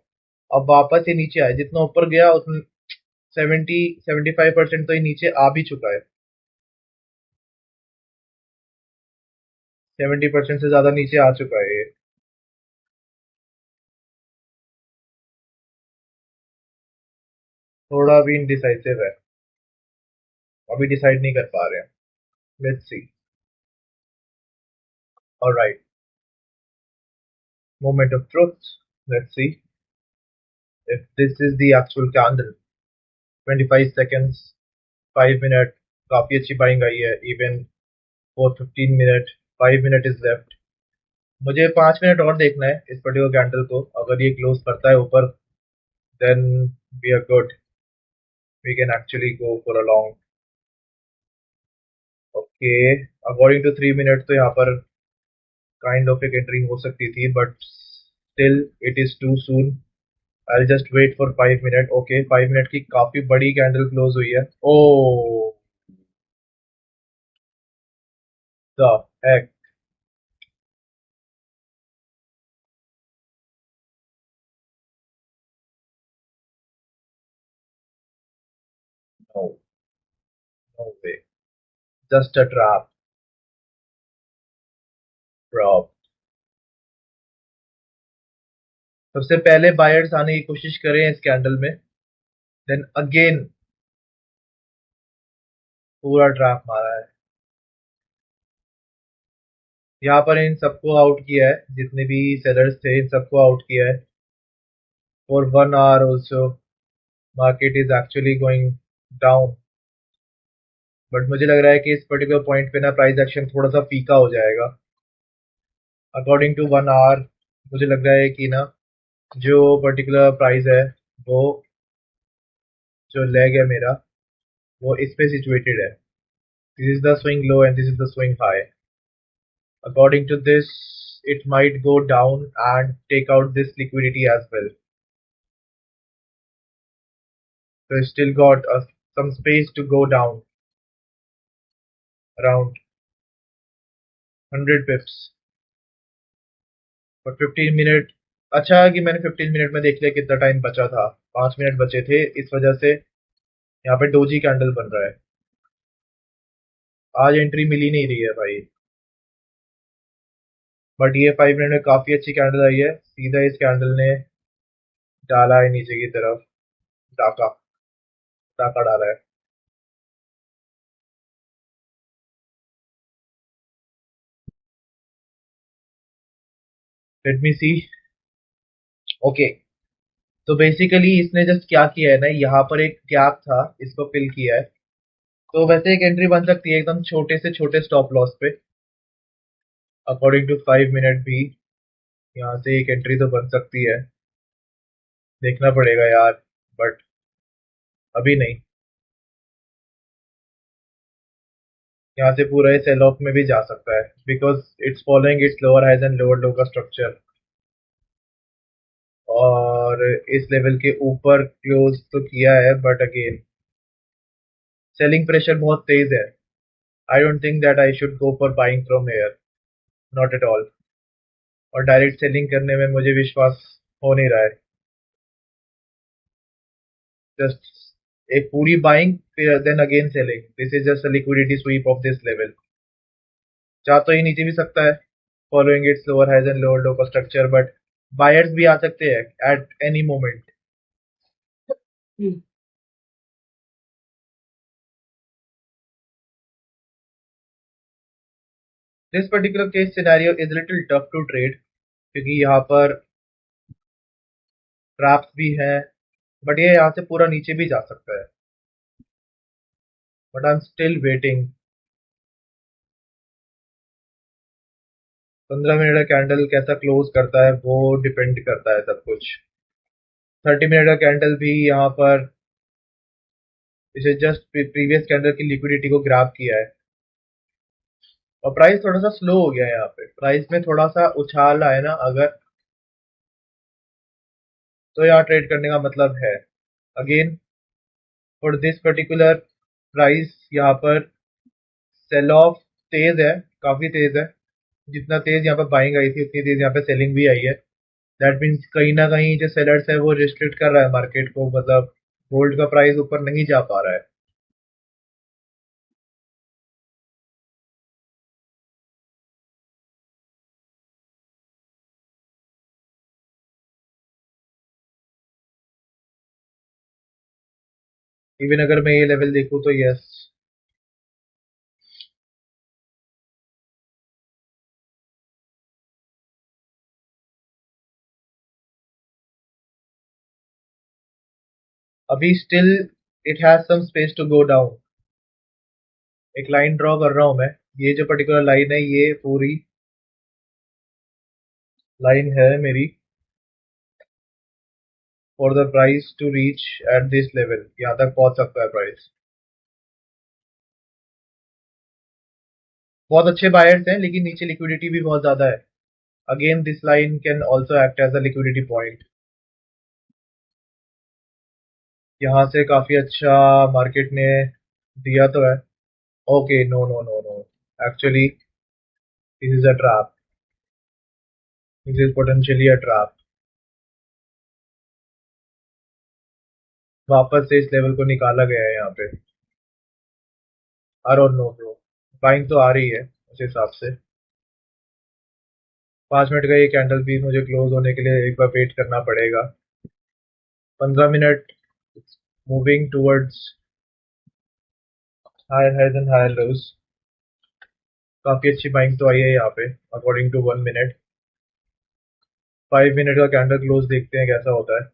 A: अब वापस ये नीचे आया, जितना ऊपर गया उतना 70-75% तो ये नीचे आ भी चुका है, 70% से ज्यादा नीचे आ चुका है ये। थोड़ा भी इनडिसाइसिव है, अभी डिसाइड नहीं कर पा रहे हैं। Let's see. Alright, moment of truth, let's see if this is the actual candle। 25 seconds, 5 minute, काफी अच्छी बाइंग आई है, even for 15 minute, 5 minute is left. मुझे 5 मिनट और देखना है इस पर्टिकुलर कैंडल को, अगर ये क्लोज करता है ऊपर, then we are good, we can actually go for a long. Okay, according to 3 minute तो यहाँ पर काइंड ऑफ एक एंट्री हो सकती थी, but still it is too soon. I just wait for 5 minute. Okay, 5 minute की काफी बड़ी कैंडल क्लोज हुई है. Oh the heck. No, no way. Just a trap. Prop. सबसे पहले बायर्स आने की कोशिश करें इस कैंडल में, देन अगेन पूरा ट्रैप मारा है. यहाँ पर इन सबको आउट किया है, जितने भी सेलर्स थे इन सबको आउट किया है. For 1 our also market is actually going down. But मुझे लग रहा है कि इस पर्टिकुलर पॉइंट पे ना प्राइस एक्शन थोड़ा सा फीका हो जाएगा. अकॉर्डिंग टू 1 आवर मुझे लग रहा है कि ना जो पर्टिकुलर प्राइस है वो, जो लेग है मेरा, वो इस पे सिचुएटेड है. This is the swing low and this is the swing high. According to this, it might go down and take out this liquidity as well. So it's still got some space to go down around 100 pips. और 15 minute, अच्छा है कि मैंने 15 minute में देख लिया कितना time बचा था. 5 मिनट बचे थे, इस वजह से यहाँ पे डोजी कैंडल बन रहा है. आज एंट्री मिल ही नहीं रही है भाई. बट ये 5 मिनट में काफी अच्छी कैंडल आई है. सीधा इस कैंडल ने डाला है नीचे की तरफ. टाका, टाका डाला है. लेट मी सी. ओके, तो बेसिकली इसने जस्ट क्या किया है ना, यहाँ पर एक गैप था, इसको फिल किया है. तो वैसे एक एंट्री बन सकती है एकदम छोटे से छोटे स्टॉप लॉस पे. अकॉर्डिंग टू 5 मिनट भी यहाँ से एक एंट्री तो बन सकती है. देखना पड़ेगा यार, बट अभी नहीं. यहाँ से पूरा ये सेल ऑफ में भी जा सकता है, because it's following its lower highs and lower low का स्ट्रक्चर. और इस लेवल के ऊपर क्लोज तो किया है, बट अगेन सेलिंग प्रेशर बहुत तेज है. I don't think that I should go for buying from here, not at all. और डायरेक्ट सेलिंग करने में मुझे विश्वास हो नहीं रहा है. जस्ट एक पूरी बाइंग फिर then again selling, this is just a liquidity sweep of this level. जा तो ये नीचे भी सकता है, following its lower highs and lower low का स्ट्रक्चर, बट बायर्स भी आ सकते हैं at any moment. This particular case scenario is little tough to trade, क्योंकि यहाँ पर ट्रैप्स भी हैं. बट ये यहाँ से पूरा नीचे भी जा सकता है. But I am still waiting. 15 minute का कैंडल कैसा क्लोज करता है वो डिपेंड करता है सब कुछ. 30 मिनट का कैंडल भी यहाँ पर इसे जस्ट प्रीवियस कैंडल की लिक्विडिटी को ग्रैब किया है. और प्राइस थोड़ा सा स्लो हो गया है. यहाँ पे प्राइस में थोड़ा सा उछाल आए ना अगर, तो यहाँ ट्रेड करने का मतलब है. Again for this particular price यहाँ पर सेल ऑफ तेज है, काफी तेज है. जितना तेज यहाँ पे बाइंग आई थी उतनी तेज यहाँ पे सेलिंग भी आई है. दैट मीन्स कहीं ना कहीं जो सेलर्स है वो रिस्ट्रिक्ट कर रहा है मार्केट को, मतलब गोल्ड का प्राइस ऊपर नहीं जा पा रहा है. इवन अगर मैं ये लेवल देखूँ तो यस. अभी still it has some space to go down. एक लाइन ड्रॉ कर रहा हूं मैं. ये जो पर्टिकुलर लाइन है ये पूरी लाइन है मेरी for the price to reach at this level. यहाँ तक पहुंच सकता है प्राइस. बहुत अच्छे बायर्स हैं लेकिन नीचे लिक्विडिटी भी बहुत ज्यादा है. Again, this line can also act as a liquidity point. यहाँ से काफी अच्छा मार्केट ने दिया तो है. Okay, no, no, no, no. Actually, this is a trap. This is potentially a trap. वापस से इस लेवल को निकाला गया है यहाँ पे. I don't know, bro. Buying तो आ रही है उस हिसाब से. 5 मिनट का ये कैंडल भी मुझे क्लोज होने के लिए एक बार वेट करना पड़ेगा. 15 minute moving towards higher highs and higher lows. काफी अच्छी बाइंग तो आई है यहाँ पे अकॉर्डिंग टू 1 मिनट. 5 मिनट का कैंडल क्लोज देखते हैं कैसा होता है.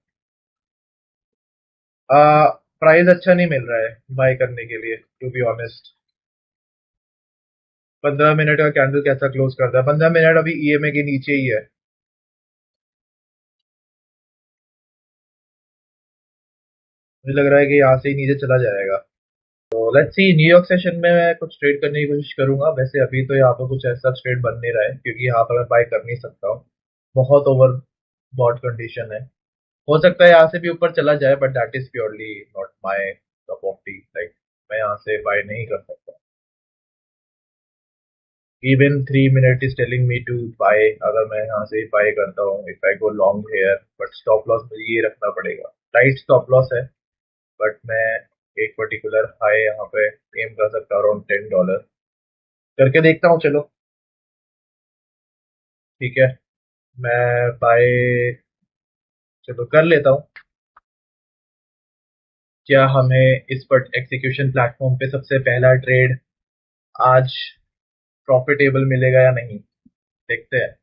A: प्राइस अच्छा नहीं मिल रहा है बाय करने के लिए टू बी ऑनेस्ट. 15 मिनट का कैंडल कैसा क्लोज करता है. 15 मिनट अभी ईएमए के नीचे ही है. मुझे लग रहा है कि यहाँ से ही नीचे चला जाएगा. तो लेट्स सी न्यूयॉर्क सेशन में मैं कुछ ट्रेड करने की कोशिश करूंगा. वैसे अभी तो यहाँ पर कुछ ऐसा ट्रेड बन नहीं रहा है क्योंकि यहाँ पर मैं बाय कर नहीं सकता हूँ. बहुत ओवर बॉट कंडीशन है. हो सकता है यहाँ से भी ऊपर चला जाए but that is purely not my cup of tea. Like मैं यहाँ से बाय नहीं कर सकता. Even 3 minute is telling me to buy. अगर मैं यहाँ से बाय करता हूँ if I go long here but stop loss मुझे ये रखना पड़ेगा. टाइट स्टॉप लॉस है बट मैं एक पर्टिकुलर हाई यहाँ पे एम कर सकता हूँ अराउंड $10 करके देखता हूँ. चलो ठीक है. मैं बाय चलो कर लेता हूँ. क्या हमें इस पर एग्जीक्यूशन प्लेटफॉर्म पे सबसे पहला ट्रेड आज प्रॉफिटेबल मिलेगा या नहीं देखते हैं.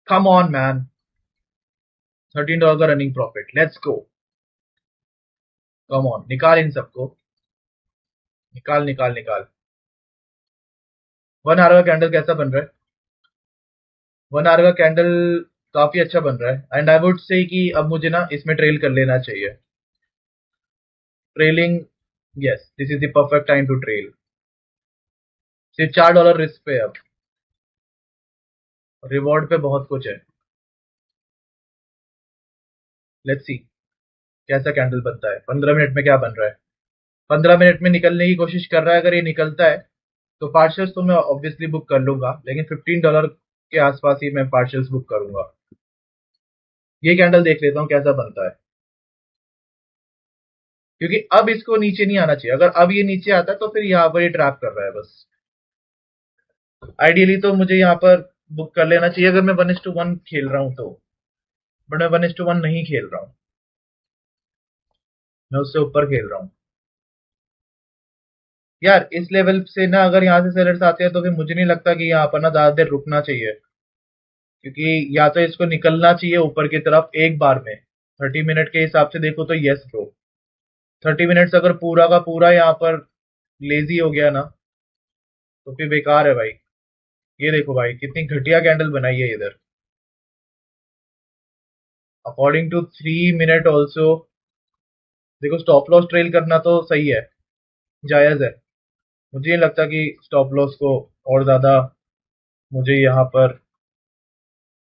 A: Come on man. $13 का running profit. Let's go. Come on निकाल इन सबको. निकाल निकाल निकाल. 1 आवर का कैंडल कैसा बन रहा है. 1 आवर का कैंडल काफी अच्छा बन रहा है एंड आई वुड से कि अब मुझे ना इसमें ट्रेल कर लेना चाहिए. Trailing. Yes this is the perfect time to trail. सिर्फ $4 रिस्क पे अब. रिवॉर्ड पे बहुत कुछ है. लेट्स सी कैसा कैंडल बनता है. 15 मिनट में क्या बन रहा है. 15 मिनट में निकलने की कोशिश कर रहा है. अगर ये निकलता है तो पार्शल्स तो मैं ऑब्वियसली बुक कर लूंगा लेकिन $15 के आसपास ही मैं पार्शल्स बुक करूंगा. ये कैंडल देख लेता हूँ कैसा बनता है क्योंकि अब इसको नीचे नहीं आना चाहिए. अगर अब ये नीचे आता है तो फिर यहाँ पर ये ट्रैप कर रहा है बस. आइडियली तो मुझे यहाँ पर बुक कर लेना चाहिए अगर मैं 1:1 खेल रहा हूँ तो. बट मैं 1:1 नहीं खेल रहा हूँ. मैं उससे ऊपर खेल रहा हूँ. यार इस लेवल से ना अगर यहाँ से सेलर्स आते हैं तो फिर मुझे नहीं लगता कि यहाँ पर ना ज्यादा देर रुकना चाहिए क्योंकि या तो इसको निकलना चाहिए ऊपर की तरफ एक बार में. 30 मिनट के हिसाब से देखो तो यस ब्रो. 30 मिनट्स अगर पूरा का पूरा यहाँ पर लेजी हो गया ना तो फिर बेकार है भाई. ये देखो भाई कितनी घटिया कैंडल बनाई है इधर. अकॉर्डिंग टू 3 मिनट ऑल्सो देखो स्टॉप लॉस ट्रेल करना तो सही है. जायज है. मुझे नहीं लगता कि स्टॉप लॉस को और ज्यादा मुझे यहाँ पर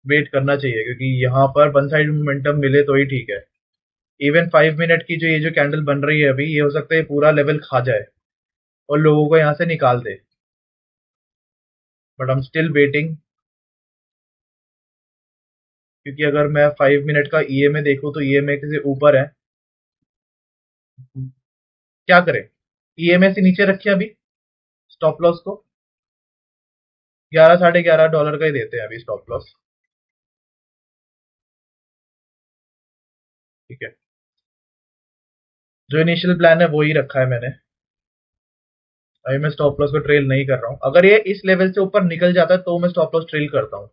A: वेट करना चाहिए क्योंकि यहाँ पर वन साइड मोमेंटम मिले तो ही ठीक है. इवन 5 मिनट की जो ये जो कैंडल बन रही है अभी ये हो सकता है पूरा लेवल खा जाए और लोगों को यहाँ से निकाल दे. But I am still waiting क्योंकि अगर मैं 5 मिनट का ईएमए देखूं तो ईएमए से ऊपर है. क्या करें. ईएमए से नीचे रखें अभी स्टॉप लॉस को. 11 $11.5 का ही देते हैं अभी स्टॉप लॉस. ठीक है. जो इनिशियल प्लान है वो ही रखा है मैंने. अभी मैं स्टॉप लॉस को ट्रेल नहीं कर रहा हूँ. अगर ये इस लेवल से ऊपर निकल जाता है तो मैं स्टॉप लॉस ट्रेल करता हूँ.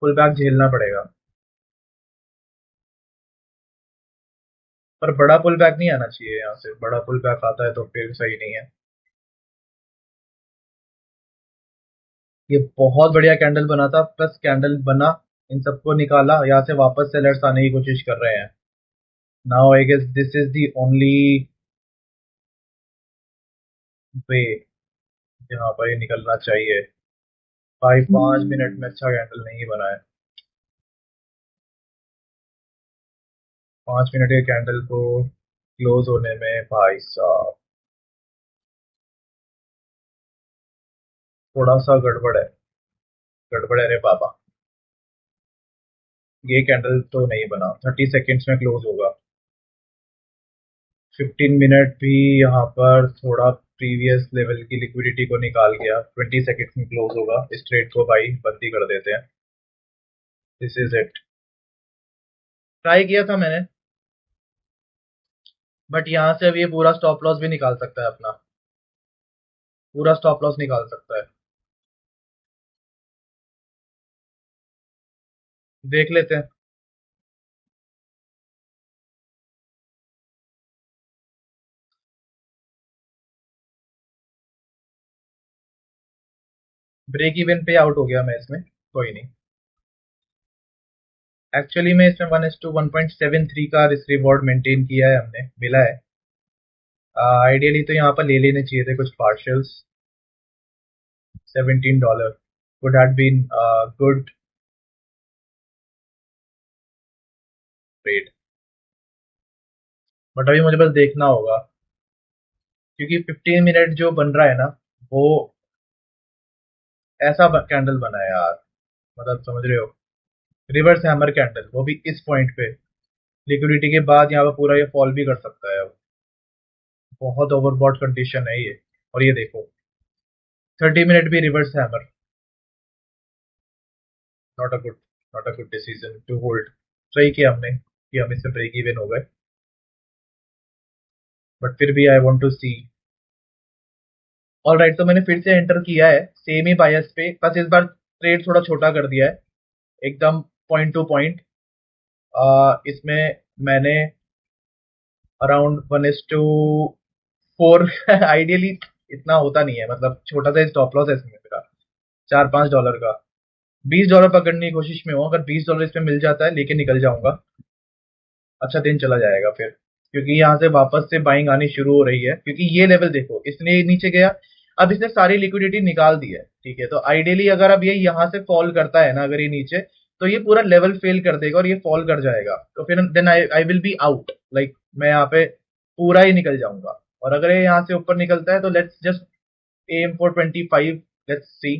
A: पुल बैक झेलना पड़ेगा। पर बड़ा पुल बैक नहीं आना चाहिए, यहाँ से बड़ा पुल बैक आता है तो फिर सही नहीं है। ये बहुत बढ़िया कैंडल बना था, प्लस कैंडल बना, इन सबको निकाला, यहाँ से वापस सेलर्स आने की कोशिश कर रहे हैं। Now I guess this is the only way जहाँ पर ये निकलना चाहिए। 5 मिनट में अच्छा कैंडल नहीं बना है। 5 मिनट के कैंडल को क्लोज होने में भाई साहब थोड़ा सा गड़बड़ है। गड़बड़ है रे बाबा। ये कैंडल तो नहीं बना, 30 सेकेंड्स में क्लोज होगा। 15 मिनट भी यहाँ पर थोड़ा प्रीवियस लेवल की लिक्विडिटी को निकाल गया। 20 सेकेंड्स में क्लोज होगा, इस ट्रेड को भाई बंदी कर देते हैं। This is it. ट्राई किया था मैंने, बट यहाँ से अब ये पूरा स्टॉप लॉस भी निकाल सकता है अपना, पूरा स्टॉप लॉस निकाल सकता है। देख लेते हैं। ब्रेक इवन पे आउट हो गया मैं इसमें, कोई नहीं। एक्चुअली में इसमें 1:1.73 का रिस्क रिवॉर्ड मेंटेन किया है हमने, मिला है। आइडियली तो यहाँ पर ले लेने चाहिए थे कुछ पार्शल्स। $17 would have been a good trade, but अभी मुझे बस देखना होगा, क्योंकि 15 मिनट जो बन रहा है ना, वो ऐसा कैंडल बना है यार, मतलब समझ रहे हो, रिवर्स हैमर कैंडल, वो भी इस पॉइंट पे लिक्विडिटी के बाद यहाँ पर पूरा ये फॉल भी कर सकता है अब। बहुत ओवरबॉट कंडीशन है ये। और ये देखो 30 मिनट भी reverse hammer. Not a good, not a good decision to hold. सही किया हमने कि हम इससे ब्रेक इवन हो गए, बट फिर भी I want to see. All right, तो मैंने फिर से एंटर किया है सेम ही बायस पे, बस इस बार ट्रेड थोड़ा छोटा कर दिया है, एकदम पॉइंट टू पॉइंट। इसमें मैंने अराउंड 1:4 आइडियली इतना होता नहीं है, मतलब छोटा सा स्टॉप लॉस है इसमें मेरा, $4-5 का। $20 पकड़ने की कोशिश में हूँ, अगर $20 इसमें मिल जाता है लेके निकल जाऊंगा। अच्छा दिन चला जाएगा फिर, क्योंकि यहाँ से वापस से बाइंग आनी शुरू हो रही है, क्योंकि ये लेवल देखो, इसने नीचे गया, अब इसने सारी लिक्विडिटी निकाल दी है। ठीक है, तो आइडियली अगर अब ये यहाँ से फॉल करता है ना, अगर ये नीचे, तो ये पूरा लेवल फेल कर देगा और ये फॉल कर जाएगा, तो फिर then I I will be out, like मैं यहाँ पे पूरा ही निकल जाऊंगा। और अगर ये यहाँ से ऊपर निकलता है तो let's just aim for 25, let's see.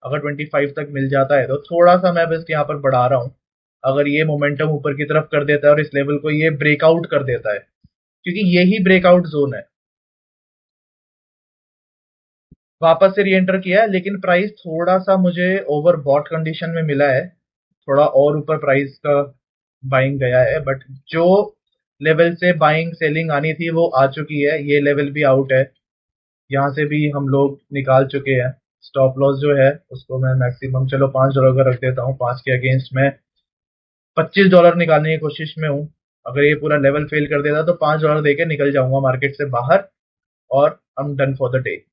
A: अगर 25 तक मिल जाता है तो थोड़ा सा मैं बस यहाँ पर बढ़ा रहा हूँ। अगर ये मोमेंटम ऊपर की तरफ कर देता है और इस लेवल को ये ब्रेकआउट कर देता है, क्योंकि यही ब्रेकआउट जोन है। वापस से री एंटर किया है, लेकिन प्राइस थोड़ा सा मुझे ओवर बॉट कंडीशन में मिला है, थोड़ा और ऊपर प्राइस का बाइंग गया है, बट जो लेवल से बाइंग सेलिंग आनी थी वो आ चुकी है, ये लेवल भी आउट है। यहाँ से भी हम लोग निकाल चुके हैं। स्टॉप लॉस जो है उसको मैं मैक्सिमम चलो $5 का रख देता हूँ, 5 के अगेंस्ट मैं $25 निकालने की कोशिश में हूँ। अगर ये पूरा लेवल फेल कर देता तो $5 देके निकल जाऊंगा मार्केट से बाहर, और I am done for the day.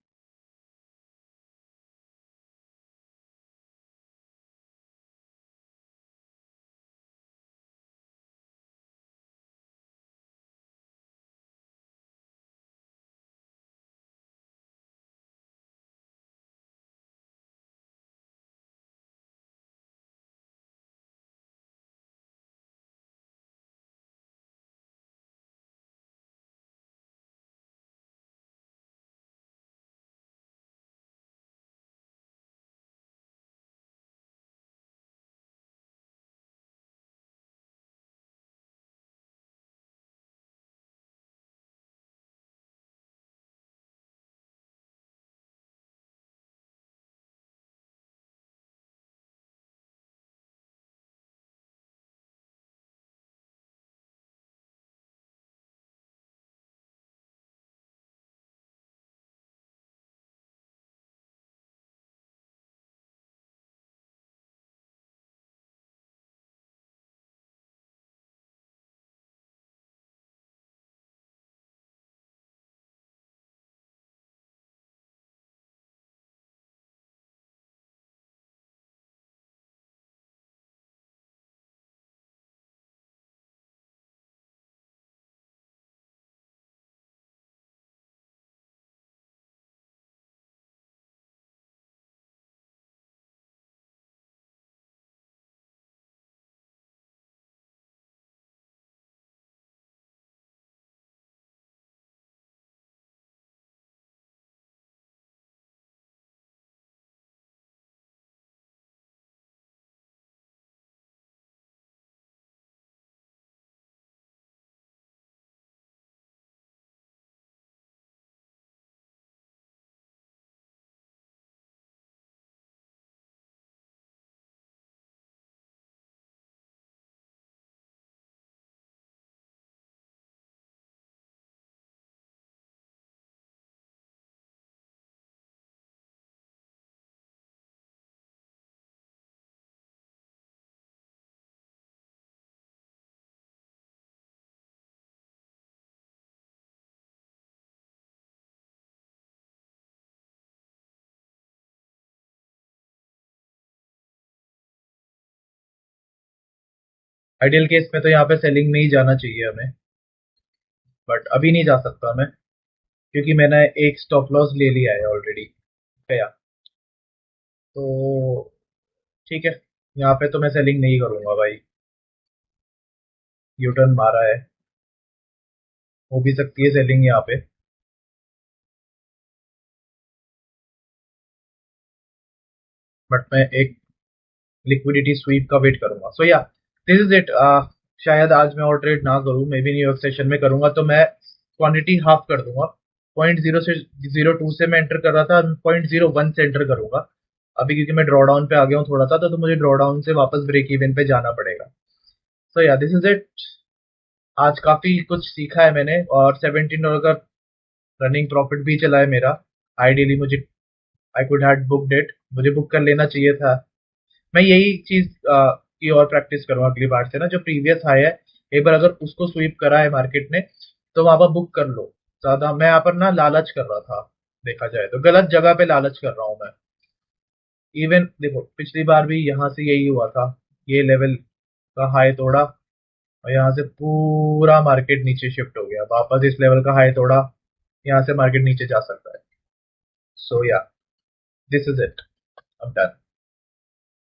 A: Ideal case में तो यहाँ पे सेलिंग में ही जाना चाहिए हमें, बट अभी नहीं जा सकता मैं, क्योंकि मैंने एक स्टॉप लॉस ले लिया है ऑलरेडी गया। तो ठीक है, यहाँ पे तो मैं सेलिंग नहीं करूंगा भाई। यू टर्न मारा है, हो भी सकती है सेलिंग यहाँ पे, बट मैं एक लिक्विडिटी स्वीप का वेट करूंगा। सो या दिस इज इट। शायद आज मैं और ट्रेड ना करूं, मे बी न्यूयॉर्क सेशन में करूंगा, तो मैं क्वांटिटी हाफ कर दूंगा। 0.0 से 0.2 से मैं एंटर कर रहा था, 0.01 से एंटर करूंगा अभी, क्योंकि मैं ड्रॉ डाउन पे आ गया हूँ थोड़ा सा, तो मुझे ड्रॉ डाउन से वापस ब्रेक इवन पे जाना पड़ेगा। सो या दिस इज इट। आज काफी कुछ सीखा है मैंने, और $17 का रनिंग प्रॉफिट भी चला है मेरा। आइडियली मुझे, I could had booked it, मुझे बुक कर लेना चाहिए था। मैं यही चीज की और प्रैक्टिस करूंगा अगली बार से ना, जो प्रीवियस हाई है, एक बार अगर उसको स्वीप करा है मार्केट ने, तो वहां पर बुक कर लो। ज्यादा मैं यहाँ पर ना लालच कर रहा था, देखा जाए तो गलत जगह पे लालच कर रहा हूँ मैं। इवन देखो पिछली बार भी यहाँ से यही हुआ था, ये लेवल का हाई तोड़ा, और यहाँ से पूरा मार्केट नीचे शिफ्ट हो गया, वापस इस लेवल का हाई तोड़ा, यहाँ से मार्केट नीचे जा सकता है। सो या this is it, I am done.